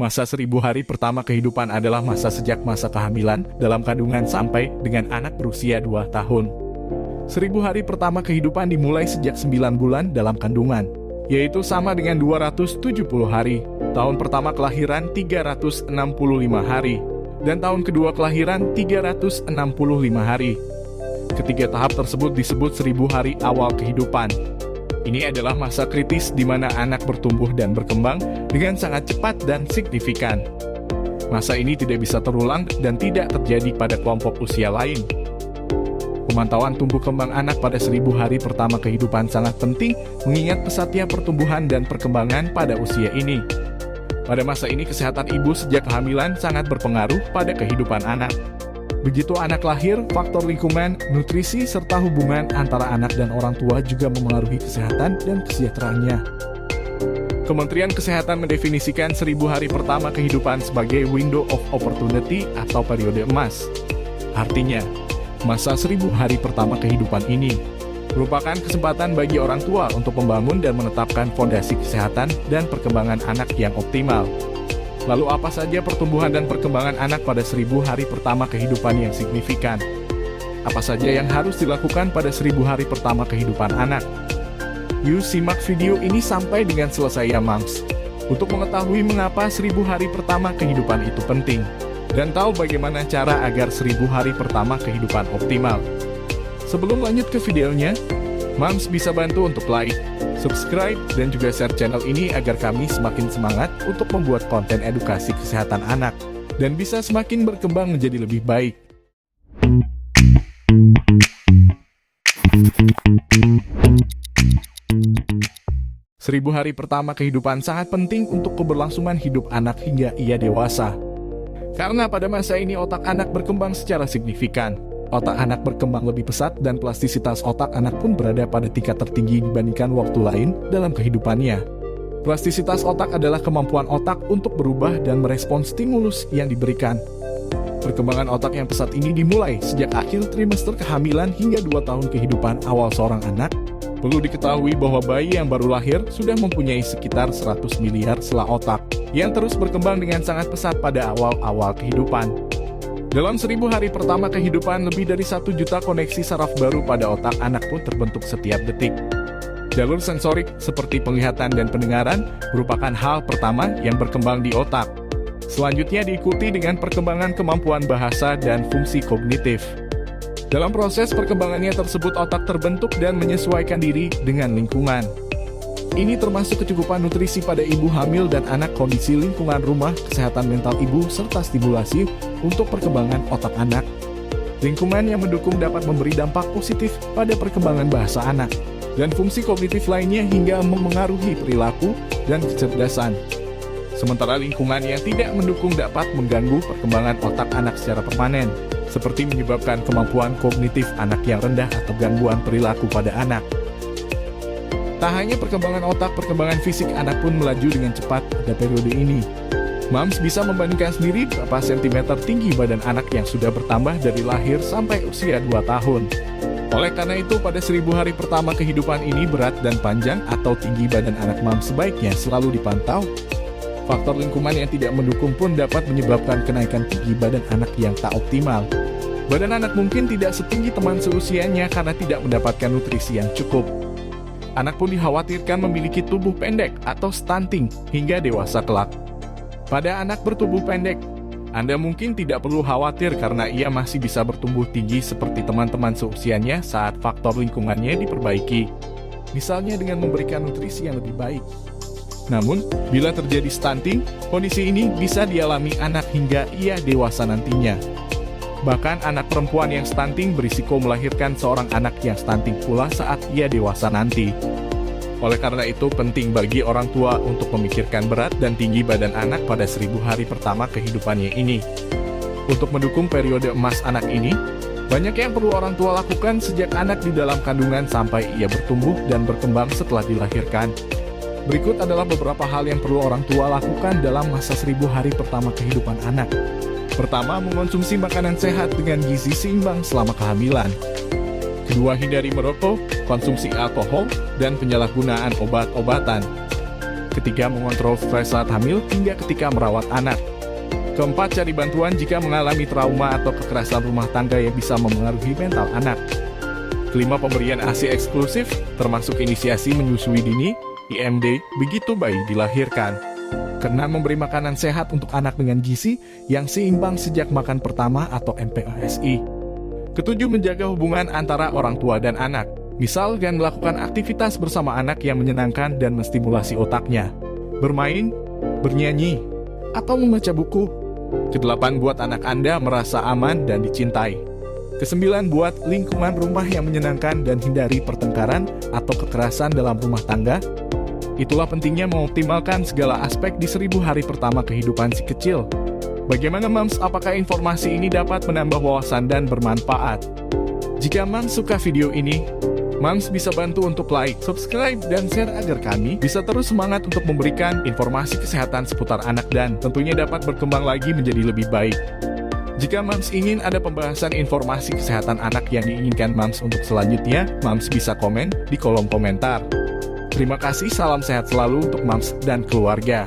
Masa 1000 hari pertama kehidupan adalah masa sejak masa kehamilan dalam kandungan sampai dengan anak berusia 2 tahun. 1000 hari pertama kehidupan dimulai sejak 9 bulan dalam kandungan, yaitu sama dengan 270 hari. Tahun pertama kelahiran 365 hari, dan tahun kedua kelahiran 365 hari. Ketiga tahap tersebut disebut 1000 hari awal kehidupan. Ini adalah masa kritis di mana anak bertumbuh dan berkembang dengan sangat cepat dan signifikan. Masa ini tidak bisa terulang dan tidak terjadi pada kelompok usia lain. Pemantauan tumbuh kembang anak pada 1000 hari pertama kehidupan sangat penting mengingat pesatnya pertumbuhan dan perkembangan pada usia ini. Pada masa ini kesehatan ibu sejak kehamilan sangat berpengaruh pada kehidupan anak. Begitu anak lahir, faktor lingkungan, nutrisi, serta hubungan antara anak dan orang tua juga memengaruhi kesehatan dan kesejahteraannya. Kementerian Kesehatan mendefinisikan 1000 hari pertama kehidupan sebagai window of opportunity atau periode emas. Artinya, masa 1000 hari pertama kehidupan ini merupakan kesempatan bagi orang tua untuk membangun dan menetapkan fondasi kesehatan dan perkembangan anak yang optimal. Lalu apa saja pertumbuhan dan perkembangan anak pada 1000 hari pertama kehidupan yang signifikan? Apa saja yang harus dilakukan pada 1000 hari pertama kehidupan anak? Yuk simak video ini sampai dengan selesai ya Mams, untuk mengetahui mengapa 1000 hari pertama kehidupan itu penting, dan tahu bagaimana cara agar 1000 hari pertama kehidupan optimal. Sebelum lanjut ke videonya, Mams bisa bantu untuk like, subscribe, dan juga share channel ini agar kami semakin semangat untuk membuat konten edukasi kesehatan anak, dan bisa semakin berkembang menjadi lebih baik. Seribu hari pertama kehidupan sangat penting untuk keberlangsungan hidup anak hingga ia dewasa. Karena pada masa ini otak anak berkembang secara signifikan. Otak anak berkembang lebih pesat dan plastisitas otak anak pun berada pada tingkat tertinggi dibandingkan waktu lain dalam kehidupannya. Plastisitas otak adalah kemampuan otak untuk berubah dan merespons stimulus yang diberikan. Perkembangan otak yang pesat ini dimulai sejak akhir trimester kehamilan hingga 2 tahun kehidupan awal seorang anak. Perlu diketahui bahwa bayi yang baru lahir sudah mempunyai sekitar 100 miliar sela otak yang terus berkembang dengan sangat pesat pada awal-awal kehidupan. Dalam 1000 hari pertama kehidupan, lebih dari 1 juta koneksi saraf baru pada otak anak pun terbentuk setiap detik. Jalur sensorik seperti penglihatan dan pendengaran merupakan hal pertama yang berkembang di otak. Selanjutnya diikuti dengan perkembangan kemampuan bahasa dan fungsi kognitif. Dalam proses perkembangannya tersebut, otak terbentuk dan menyesuaikan diri dengan lingkungan. Ini termasuk kecukupan nutrisi pada ibu hamil dan anak, kondisi lingkungan rumah, kesehatan mental ibu, serta stimulasi untuk perkembangan otak anak. Lingkungan yang mendukung dapat memberi dampak positif pada perkembangan bahasa anak, dan fungsi kognitif lainnya hingga memengaruhi perilaku dan kecerdasan. Sementara lingkungan yang tidak mendukung dapat mengganggu perkembangan otak anak secara permanen, seperti menyebabkan kemampuan kognitif anak yang rendah atau gangguan perilaku pada anak. Tak hanya perkembangan otak, perkembangan fisik anak pun melaju dengan cepat pada periode ini. Mams bisa membandingkan sendiri berapa sentimeter tinggi badan anak yang sudah bertambah dari lahir sampai usia 2 tahun. Oleh karena itu, pada 1000 hari pertama kehidupan ini, berat dan panjang atau tinggi badan anak Mams sebaiknya selalu dipantau. Faktor lingkungan yang tidak mendukung pun dapat menyebabkan kenaikan tinggi badan anak yang tak optimal. Badan anak mungkin tidak setinggi teman seusianya karena tidak mendapatkan nutrisi yang cukup. Anak pun dikhawatirkan memiliki tubuh pendek atau stunting hingga dewasa kelak. Pada anak bertubuh pendek, Anda mungkin tidak perlu khawatir karena ia masih bisa bertumbuh tinggi seperti teman-teman seusianya saat faktor lingkungannya diperbaiki, misalnya dengan memberikan nutrisi yang lebih baik. Namun, bila terjadi stunting, kondisi ini bisa dialami anak hingga ia dewasa nantinya. Bahkan anak perempuan yang stunting berisiko melahirkan seorang anak yang stunting pula saat ia dewasa nanti. Oleh karena itu penting bagi orang tua untuk memikirkan berat dan tinggi badan anak pada 1000 hari pertama kehidupannya ini. Untuk mendukung periode emas anak ini, banyak yang perlu orang tua lakukan sejak anak di dalam kandungan sampai ia bertumbuh dan berkembang setelah dilahirkan. Berikut adalah beberapa hal yang perlu orang tua lakukan dalam masa 1000 hari pertama kehidupan anak. Pertama, mengonsumsi makanan sehat dengan gizi seimbang selama kehamilan. Kedua, hindari merokok, konsumsi alkohol, dan penyalahgunaan obat-obatan. Ketiga, mengontrol stres saat hamil hingga ketika merawat anak. Keempat, cari bantuan jika mengalami trauma atau kekerasan rumah tangga yang bisa memengaruhi mental anak. Kelima, pemberian ASI eksklusif, termasuk inisiasi menyusui dini, IMD, begitu bayi dilahirkan. Keenam, memberi makanan sehat untuk anak dengan gizi yang seimbang sejak makan pertama atau MPASI. Ketujuh, menjaga hubungan antara orang tua dan anak. Misal dengan melakukan aktivitas bersama anak yang menyenangkan dan menstimulasi otaknya. Bermain, bernyanyi, atau membaca buku. Kedelapan, buat anak Anda merasa aman dan dicintai. Kesembilan, buat lingkungan rumah yang menyenangkan dan hindari pertengkaran atau kekerasan dalam rumah tangga. Itulah pentingnya mengoptimalkan segala aspek di 1000 hari pertama kehidupan si kecil. Bagaimana Moms? Apakah informasi ini dapat menambah wawasan dan bermanfaat? Jika Moms suka video ini, Moms bisa bantu untuk like, subscribe, dan share agar kami bisa terus semangat untuk memberikan informasi kesehatan seputar anak dan tentunya dapat berkembang lagi menjadi lebih baik. Jika Moms ingin ada pembahasan informasi kesehatan anak yang diinginkan Moms untuk selanjutnya, Moms bisa komen di kolom komentar. Terima kasih, salam sehat selalu untuk Moms dan keluarga.